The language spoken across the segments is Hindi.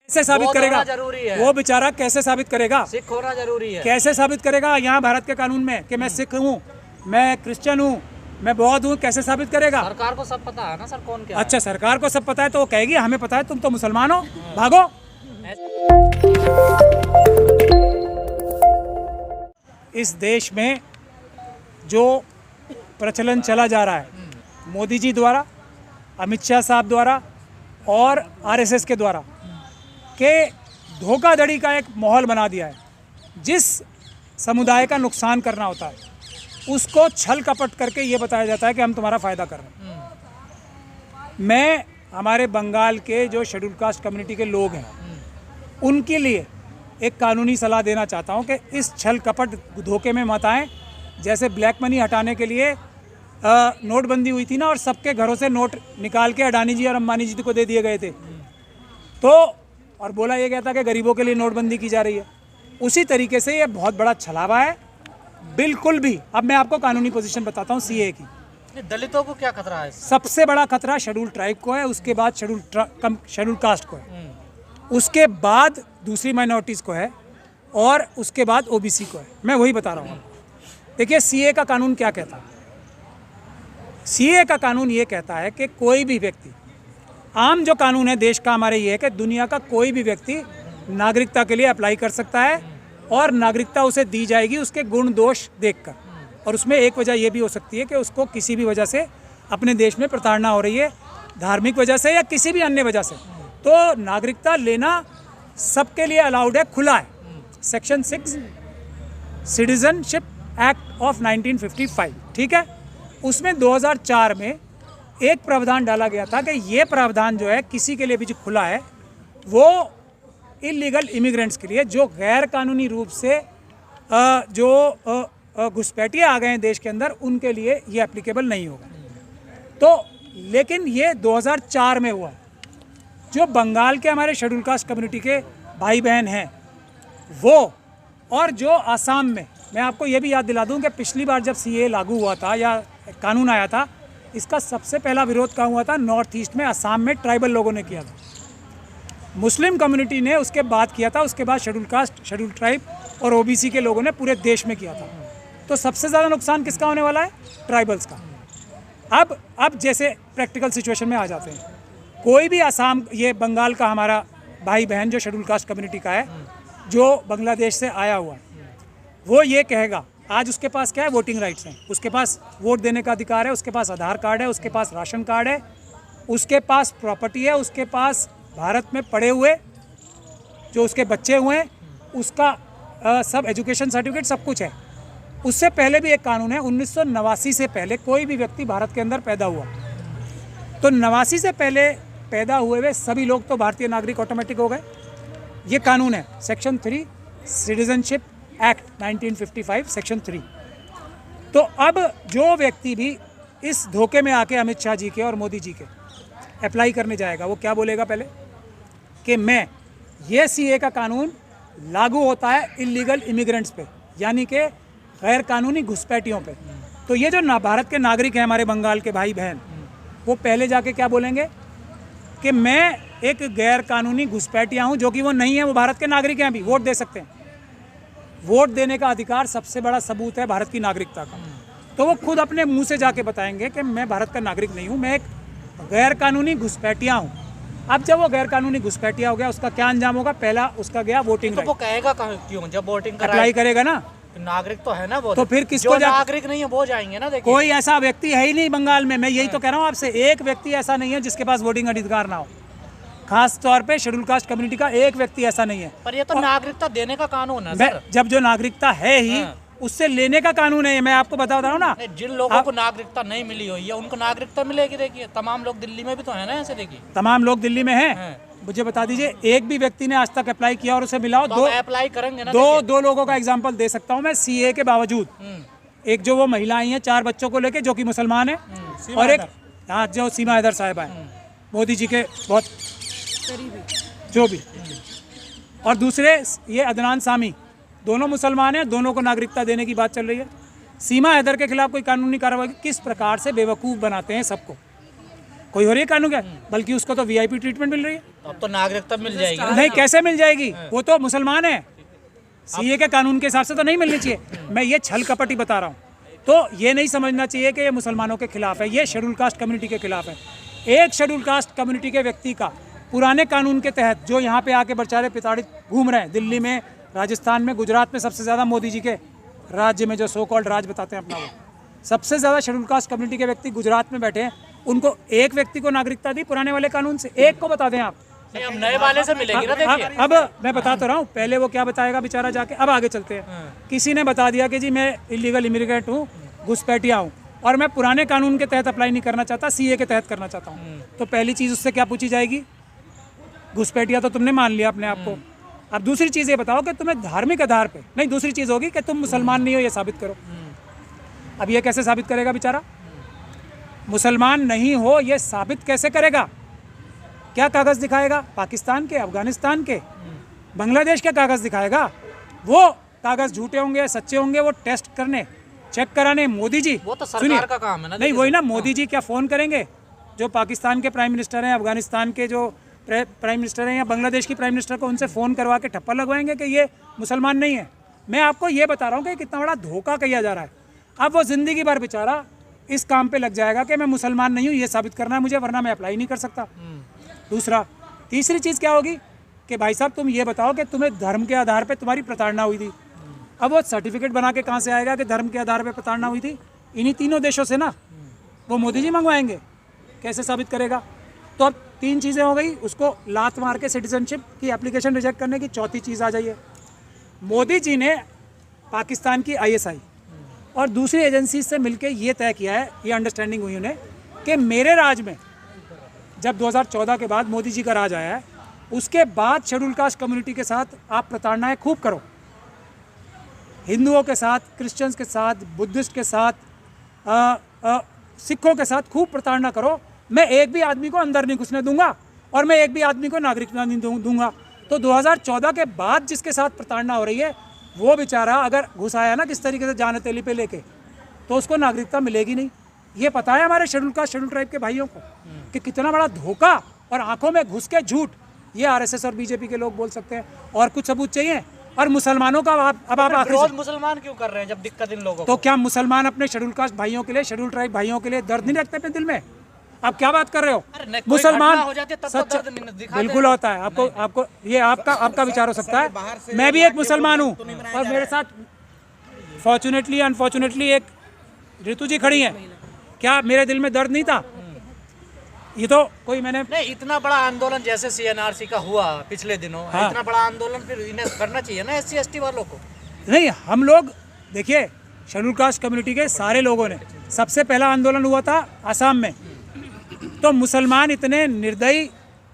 कैसे साबित करेगा? जरूरी है। वो बेचारा कैसे साबित करेगा? सिख होना जरूरी है। कैसे साबित करेगा यहाँ भारत के कानून में कि मैं सिख हूँ, मैं क्रिश्चियन हूँ, मैं बौद्ध हूँ? कैसे साबित करेगा? सरकार को सब पता है ना सर, कौन क्या अच्छा, सरकार को सब पता है तो वो कहेगी हमें पता है, तुम तो मुसलमान हो, भागो। इस देश में जो प्रचलन चला जा रहा है मोदी जी द्वारा, अमित शाह साहब द्वारा और आरएसएस के द्वारा के धोखाधड़ी का एक माहौल बना दिया है। जिस समुदाय का नुकसान करना होता है उसको छल कपट करके ये बताया जाता है कि हम तुम्हारा फ़ायदा कर रहे हैं। मैं हमारे बंगाल के जो शेड्यूल कास्ट कम्युनिटी के लोग हैं उनके लिए एक कानूनी सलाह देना चाहता हूं कि इस छल कपट धोखे में मत आएं। जैसे ब्लैक मनी हटाने के लिए नोटबंदी हुई थी ना, और सबके घरों से नोट निकाल के अडानी जी और अंबानी जी को दे दिए गए थे, तो और बोला ये गया था कि गरीबों के लिए नोटबंदी की जा रही है। उसी तरीके से ये बहुत बड़ा छलावा है, बिल्कुल भी। अब मैं आपको कानूनी पोजीशन बताता हूँ सीए की। दलितों को क्या खतरा है? सबसे बड़ा खतरा शेड्यूल ट्राइब को है, उसके बाद शेड्यूल कास्ट को है, उसके बाद दूसरी माइनॉरिटीज़ को है, और उसके बाद ओबीसी को है। मैं वही बता रहा हूँ। देखिए सीए का कानून क्या कहता है। सीए का कानून ये कहता है कि कोई भी व्यक्ति, आम जो कानून है देश का हमारे ये है कि दुनिया का कोई भी व्यक्ति नागरिकता के लिए अप्लाई कर सकता है और नागरिकता उसे दी जाएगी उसके गुण दोष देखकर। और उसमें एक वजह यह भी हो सकती है कि उसको किसी भी वजह से अपने देश में प्रताड़ना हो रही है, धार्मिक वजह से या किसी भी अन्य वजह से, तो नागरिकता लेना सबके लिए अलाउड है, खुला है। सेक्शन 6 सिटीजनशिप एक्ट ऑफ 1955, ठीक है, उसमें 2004 में एक प्रावधान डाला गया था कि ये प्रावधान जो है किसी के लिए भी जो खुला है वो इलीगल इमिग्रेंट्स के लिए, जो गैर कानूनी रूप से जो घुसपैठिए आ गए हैं देश के अंदर, उनके लिए ये एप्लीकेबल नहीं होगा। तो लेकिन ये 2004 में हुआ। जो बंगाल के हमारे शेड्यूल कास्ट कम्युनिटी के भाई बहन हैं वो, और जो आसाम में, मैं आपको ये भी याद दिला दूं कि पिछली बार जब सीए लागू हुआ था या कानून आया था, इसका सबसे पहला विरोध कहाँ हुआ था? नॉर्थ ईस्ट में, आसाम में ट्राइबल लोगों ने किया था। मुस्लिम कम्युनिटी ने उसके बाद किया था, उसके बाद शेड्यूल कास्ट, शेड्यूल ट्राइब और ओबीसी के लोगों ने पूरे देश में किया था। तो सबसे ज़्यादा नुकसान किसका होने वाला है? ट्राइबल्स का। अब जैसे प्रैक्टिकल सिचुएशन में आ जाते हैं, कोई भी आसाम, ये बंगाल का हमारा भाई बहन जो शेड्यूल कास्ट कम्युनिटी का है, जो बांग्लादेश से आया हुआ है, वो ये कहेगा, आज उसके पास क्या है? वोटिंग राइट्स हैं, उसके पास वोट देने का अधिकार है, उसके पास आधार कार्ड है, उसके पास राशन कार्ड है, उसके पास प्रॉपर्टी है, उसके पास भारत में पढ़े हुए जो उसके बच्चे हुए हैं उसका सब एजुकेशन सर्टिफिकेट सब कुछ है। उससे पहले भी एक कानून है, 1989 से पहले कोई भी व्यक्ति भारत के अंदर पैदा हुआ तो 89 से पहले पैदा हुए हुए सभी लोग तो भारतीय नागरिक ऑटोमेटिक हो गए। ये कानून है सेक्शन 3 सिटीजनशिप एक्ट 1955 सेक्शन 3। तो अब जो व्यक्ति भी इस धोखे में आके अमित शाह जी के और मोदी जी के अप्लाई करने जाएगा, वो क्या बोलेगा पहले? कि मैं, ये सीए का कानून लागू होता है इलीगल इमिग्रेंट्स पे, यानी कि गैर कानूनी घुसपैठियों पे। तो ये जो भारत के नागरिक हैं हमारे बंगाल के भाई बहन, वो पहले जाके क्या बोलेंगे? कि मैं एक गैर कानूनी घुसपैठिया हूँ, जो कि वो नहीं है, वो भारत के नागरिक हैं, अभी वोट दे सकते हैं। वोट देने का अधिकार सबसे बड़ा सबूत है भारत की नागरिकता का। तो वो खुद अपने मुंह से जाके बताएंगे कि मैं भारत का नागरिक नहीं हूँ, मैं एक गैर कानूनी घुसपैठिया हूँ। अब जब वो गैर कानूनी घुसपैठिया हो गया, उसका क्या अंजाम होगा? पहला उसका गया वोटिंग। तो वो कहेगा क्यों? जब वोटिंग अप्लाई करेगा ना, नागरिक तो है ना वो, तो फिर किसको? नागरिक नहीं है वो जाएंगे ना। देखिए कोई ऐसा व्यक्ति है ही नहीं बंगाल में, मैं यही तो कह रहा हूँ आपसे, एक व्यक्ति ऐसा नहीं है जिसके पास वोटिंग अधिकार ना हो। खास तौर पे शेड्यूल कास्ट कम्युनिटी का एक व्यक्ति ऐसा नहीं है। पर ये तो नागरिकता देने का कानून है सर। जब जो नागरिकता है ही उससे लेने का कानून है, मैं आपको बता रहा हूँ ना। जिन लोगों को नागरिकता नहीं मिली हुई है उनको नागरिकता मिलेगी। देखिए तमाम लोग दिल्ली में भी तो है ना, ऐसे देखिए तमाम लोग दिल्ली में हैं। मुझे बता दीजिए एक भी व्यक्ति ने आज तक अप्लाई किया और उसे मिला हो? दो अप्लाई करेंगे ना। दो लोगों का एग्जाम्पल दे सकता हूँ मैं सीए के बावजूद। एक जो वो महिला आई है 4 बच्चों को लेके, जो कि मुसलमान है, और एक हाँ जो सीमा हैदर साहिबा है, मोदी जी के बहुत जो भी, और दूसरे ये अदनान सामी, दोनों मुसलमान हैं, दोनों को नागरिकता देने की बात चल रही है। सीमा हैदर के खिलाफ कोई कानूनी कार्रवाई, किस प्रकार से बेवकूफ़ बनाते हैं सबको। कोई हो रही है कानून क्या, बल्कि उसको तो वीआईपी ट्रीटमेंट मिल रही है। अब तो नागरिकता मिल जाएगी ना। नहीं, कैसे मिल जाएगी, वो तो मुसलमान है, सीए के कानून के हिसाब से तो नहीं मिलनी चाहिए। मैं ये छल कपट ही बता रहा हूँ। तो ये नहीं समझना चाहिए कि ये मुसलमानों के खिलाफ है, ये शेड्यूल कास्ट कम्युनिटी के खिलाफ है। एक शेड्यूल कास्ट कम्युनिटी के व्यक्ति का पुराने कानून के तहत जो यहाँ पे आके बेचारे प्रताड़ित घूम रहे हैं, दिल्ली में, राजस्थान में, गुजरात में, सबसे ज़्यादा मोदी जी के राज्य में जो सो कॉल्ड राज बताते हैं अपना, वो सबसे ज़्यादा शेड्यूल कास्ट कम्युनिटी के व्यक्ति गुजरात में बैठे हैं। उनको एक व्यक्ति को नागरिकता दी पुराने वाले कानून से, एक को बता दें आप। अब नए वाले से मिलेगी ना, देखिए। अब मैं बताता रहा हूँ, पहले वो क्या बताएगा बेचारा जाके। अब आगे चलते हैं। किसी ने बता दिया कि जी मैं इलीगल इमिग्रेंट हूँ, घुसपैठिया हूँ, और मैं पुराने कानून के तहत अप्लाई नहीं करना चाहता, सीए के तहत करना चाहता हूँ। तो पहली चीज़ उससे क्या पूछी जाएगी, घुसपैठिया तो तुमने मान लिया अपने आप को। अब दूसरी चीज़ ये बताओ कि तुम्हें धार्मिक आधार पे नहीं, दूसरी चीज़ होगी कि तुम मुसलमान नहीं हो, ये साबित करो। अब ये कैसे साबित करेगा बेचारा, मुसलमान नहीं हो ये साबित कैसे करेगा? क्या कागज़ दिखाएगा? पाकिस्तान के, अफगानिस्तान के, बांग्लादेश के कागज़ दिखाएगा? वो कागज़ झूठे होंगे सच्चे होंगे, वो टेस्ट करने, चेक कराने मोदी जी, वो तो सरकार का काम है ना। नहीं वही ना, मोदी जी क्या फ़ोन करेंगे जो पाकिस्तान के प्राइम मिनिस्टर हैं, अफगानिस्तान के जो प्राइम मिनिस्टर हैं, या बांग्लादेश की प्राइम मिनिस्टर को, उनसे फ़ोन करवा के ठप्पा लगवाएंगे कि ये मुसलमान नहीं है? मैं आपको ये बता रहा हूँ कि कितना बड़ा धोखा किया जा रहा है। अब वो ज़िंदगी भर बेचारा इस काम पे लग जाएगा कि मैं मुसलमान नहीं हूँ, ये साबित करना है मुझे, वरना मैं अप्लाई नहीं कर सकता। दूसरा, तीसरी चीज़ क्या होगी कि भाई साहब तुम ये बताओ कि तुम्हें धर्म के आधार पे तुम्हारी प्रताड़ना हुई थी। अब वो सर्टिफिकेट बना के कहाँ से आएगा कि धर्म के आधार पे प्रताड़ना हुई थी? इन्हीं तीनों देशों से ना, वो मोदी जी मंगवाएंगे, कैसे साबित करेगा? तो अब तीन चीज़ें हो गई, उसको लात मार के सिटीजनशिप की एप्लीकेशन रिजेक्ट करने की। चौथी चीज़ आ जाइए, मोदी जी ने पाकिस्तान की ISI और दूसरी एजेंसी से मिलकर ये तय किया है, ये अंडरस्टैंडिंग हुई उन्हें कि मेरे राज में जब 2014 के बाद मोदी जी का राज आया है, उसके बाद शेड्यूल कास्ट कम्युनिटी के साथ आप प्रताड़नाएं खूब करो, हिंदुओं के साथ, क्रिश्चियंस के साथ, बुद्धिस्ट के साथ, सिखों के साथ खूब प्रताड़ना करो। मैं एक भी आदमी को अंदर नहीं घुसने दूंगा और मैं एक भी आदमी को नागरिकता नहीं दूंगा। तो 2014 के बाद जिसके साथ प्रताड़ना हो रही है, वो बेचारा अगर घुस आया ना किस तरीके से जान हथेली पे लेके, तो उसको नागरिकता मिलेगी नहीं। ये पता है हमारे शेड्यूल कास्ट, शेड्यूल ट्राइब के भाइयों को कि कितना बड़ा धोखा और आंखों में घुस के झूठ ये RSS और BJP के लोग बोल सकते हैं। और कुछ सबूत चाहिए? और मुसलमानों का अब आप आखिरी रोज मुसलमान क्यों कर रहे हैं जब दिक्कत इन लोगों को? तो क्या मुसलमान अपने शेड्यूल कास्ट भाइयों के लिए, शेड्यूल ट्राइब भाइयों के लिए दर्द नहीं रखते अपने दिल में? आप क्या बात कर रहे हो? मुसलमान सच बिल्कुल होता है। आपको ये आपका विचार हो सकता है। मैं भी एक मुसलमान हूँ और मेरे साथ फॉर्चुनेटली अनफॉर्चुनेटली एक ऋतु जी खड़ी हैं। क्या मेरे दिल में दर्द नहीं था? ये तो कोई मैंने नहीं, इतना बड़ा आंदोलन जैसे CNRC का हुआ पिछले दिनों, हाँ। इतना बड़ा आंदोलन फिर इन्हें करना चाहिए ना SC ST वालों को। नहीं, हम लोग देखिए शेड्यूल कास्ट कम्युनिटी के सारे लोगों ने, सबसे पहला आंदोलन हुआ था आसाम में, तो मुसलमान इतने निर्दयी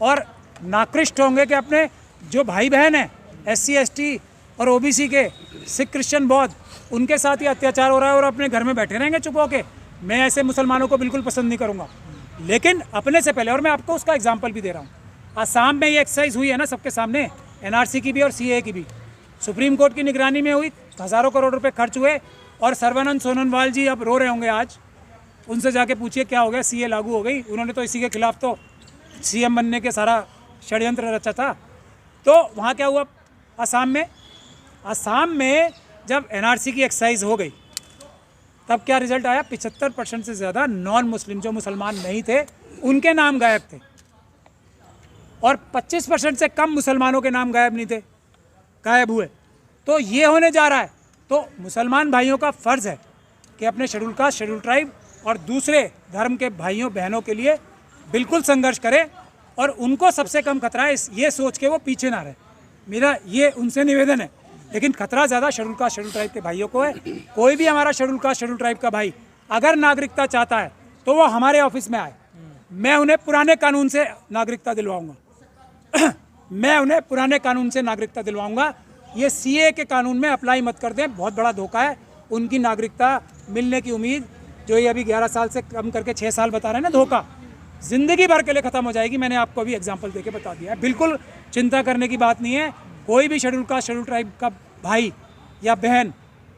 और नाकृष्ट होंगे कि अपने जो भाई बहन हैं SC ST और OBC के, सिख क्रिश्चियन बौद्ध, उनके साथ ही अत्याचार हो रहा है और अपने घर में बैठे रहेंगे चुप होके। मैं ऐसे मुसलमानों को बिल्कुल पसंद नहीं करूँगा, लेकिन अपने से पहले, और मैं आपको उसका एग्जाम्पल भी दे रहा हूँ, आसाम में ये एक्सरसाइज हुई है ना सबके सामने, NRC की भी और CAA की भी, सुप्रीम कोर्ट की निगरानी में हुई, हज़ारों करोड़ रुपए खर्च हुए, और सर्बानंद सोनोवाल जी अब रो रहे होंगे आज, उनसे जाके पूछिए क्या हो गया, CA लागू हो गई। उन्होंने तो इसी के खिलाफ तो CM बनने के सारा षड्यंत्र रचा था। तो वहाँ क्या हुआ आसाम में जब NRC की एक्सरसाइज हो गई, तब क्या रिजल्ट आया? 75% से ज़्यादा नॉन मुस्लिम, जो मुसलमान नहीं थे, उनके नाम गायब थे, और 25% से कम मुसलमानों के नाम गायब हुए। तो ये होने जा रहा है। तो मुसलमान भाइयों का फ़र्ज़ है कि अपने शेड्यूल कास्ट, शेड्यूल ट्राइब और दूसरे धर्म के भाइयों बहनों के लिए बिल्कुल संघर्ष करें, और उनको सबसे कम खतरा है ये सोच के वो पीछे ना रहे। मेरा ये उनसे निवेदन है। लेकिन खतरा ज़्यादा शेड्यूल कास्ट, शेड्यूल ट्राइब के भाइयों को है। कोई भी हमारा शेड्यूल कास्ट, शेड्यूल ट्राइब का भाई अगर नागरिकता चाहता है तो वो हमारे ऑफिस में आए, मैं उन्हें पुराने कानून से नागरिकता दिलवाऊंगा। मैं उन्हें पुराने कानून से नागरिकता दिलवाऊंगा। ये CA के कानून में अप्लाई मत कर दें, बहुत बड़ा धोखा है। उनकी नागरिकता मिलने की उम्मीद जो ये अभी 11 साल से कम करके 6 साल बता रहे हैं ना, धोखा ज़िंदगी भर के लिए ख़त्म हो जाएगी। मैंने आपको अभी एग्जाम्पल देके बता दिया है। बिल्कुल चिंता करने की बात नहीं है। कोई भी शेड्यूल कास्ट, शेड्यूल ट्राइब का भाई या बहन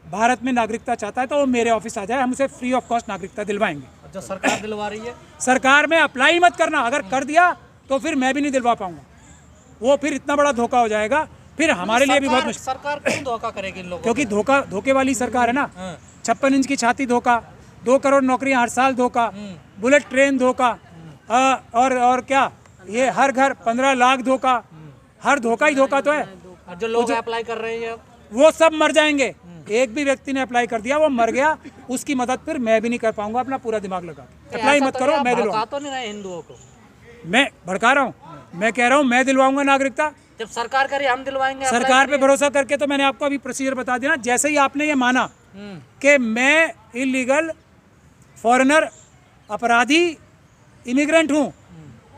भारत में नागरिकता चाहता है तो वो मेरे ऑफिस आ जाए, हम उसे फ्री ऑफ कॉस्ट नागरिकता दिलवाएंगे। जो सरकार दिलवा रही है, सरकार में अप्लाई मत करना, अगर कर दिया तो फिर मैं भी नहीं दिलवा पाऊंगा, वो फिर इतना बड़ा धोखा हो जाएगा, फिर हमारे लिए भी बहुत मुश्किल। सरकार क्यों धोखा करेगी इन लोगों क्योंकि धोखे वाली सरकार है ना। हाँ। 56 इंच की छाती धोखा, 2 करोड़ नौकरियां हर साल धोखा, बुलेट ट्रेन धोखा, और क्या ये हर घर 15 लाख धोखा, हर धोखा ही धोखा तो है। और जो लोग अप्लाई कर रहे हैं वो सब मर जाएंगे। एक भी व्यक्ति ने अप्लाई कर दिया वो मर गया, उसकी मदद फिर मैं भी नहीं कर पाऊंगा अपना पूरा दिमाग लगा के। अप्लाई मत करो, मैं दिलवाऊंगा। तो नहीं रहे हिंदुओं को, मैं भड़का रहा हूँ, मैं कह रहा हूँ मैं दिलवाऊंगा नागरिकता। जब सरकार करे हम दिलवाएंगे। सरकार पे भरोसा करके तो मैंने आपको अभी प्रोसीजर बता दिया ना। जैसे ही आपने ये माना कि मैं इलीगल फॉरेनर अपराधी इमिग्रेंट हूँ,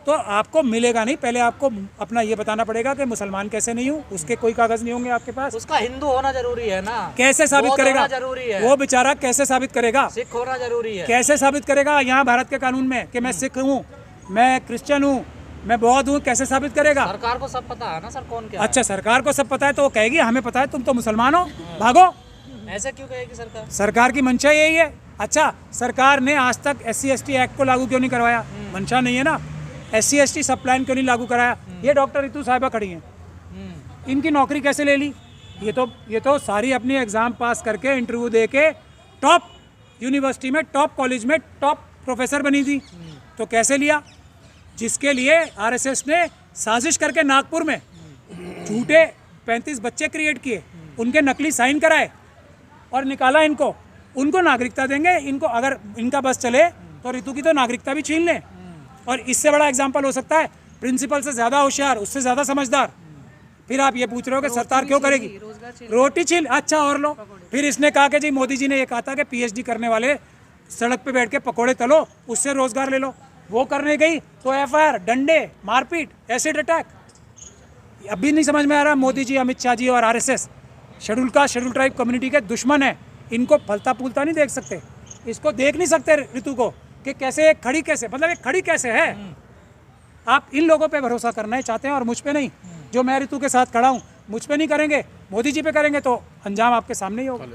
तो आपको मिलेगा नहीं। पहले आपको अपना ये बताना पड़ेगा कि मुसलमान कैसे नहीं हूँ, उसके कोई कागज नहीं होंगे आपके पास। उसका हिंदू होना जरूरी है ना। कैसे साबित करेगा? जरूरी है। वो बेचारा कैसे साबित करेगा? सिख होना जरूरी है। कैसे साबित करेगा यहाँ भारत के कानून में कि मैं सिख हूँ, मैं क्रिश्चियन हूँ, मैं बौद्ध हूँ? कैसे साबित करेगा? सरकार को सब पता है ना सर, कौन क्या। अच्छा, सरकार को सब पता है तो वो कहेगी हमें पता है, तुम तो मुसलमान हो, भागो। ऐसे क्यों कहेगी सरकार? सरकार की मंशा यही है। अच्छा, सरकार ने आज तक SC/ST एक्ट को लागू क्यों नहीं करवाया? मंशा नहीं है ना। SC/ST सब प्लान क्यों नहीं लागू कराया? ये डॉक्टर रितु साहिबा खड़ी हैं, इनकी नौकरी कैसे ले ली? ये तो सारी अपनी एग्जाम पास करके इंटरव्यू दे के टॉप यूनिवर्सिटी में, टॉप कॉलेज में टॉप प्रोफेसर बनी थी। तो कैसे लिया? जिसके लिए RSS ने साजिश करके नागपुर में झूठे 35 बच्चे क्रिएट किए, उनके नकली साइन कराए और निकाला इनको। उनको नागरिकता देंगे। इनको अगर इनका बस चले तो रितु की तो नागरिकता भी छीन लें। और इससे बड़ा एग्जाम्पल हो सकता है, प्रिंसिपल से ज़्यादा होशियार, उससे ज़्यादा समझदार। फिर आप ये पूछ रहे हो कि सरकार क्यों करेगी? रोटी छीन, अच्छा और लो। फिर इसने कहा कि जी मोदी जी ने ये कहा था कि PhD करने वाले सड़क पे बैठ के पकोड़े तलो, उससे रोजगार ले लो। वो करने गई तो FIR, डंडे, मारपीट, एसिड अटैक। अभी नहीं समझ में आ रहा, मोदी जी, अमित शाह जी और RSS शेड्यूल ट्राइब कम्युनिटी के दुश्मन है। इनको फलता फूलता नहीं देख सकते, इसको देख नहीं सकते ऋतु को कि कैसे एक खड़ी कैसे, मतलब एक खड़ी कैसे है। आप इन लोगों पे भरोसा करना चाहते हैं और मुझ पे नहीं। जो मैं ऋतु के साथ खड़ा हूँ, मुझ पे नहीं करेंगे, मोदी जी पे करेंगे तो अंजाम आपके सामने ही होगा।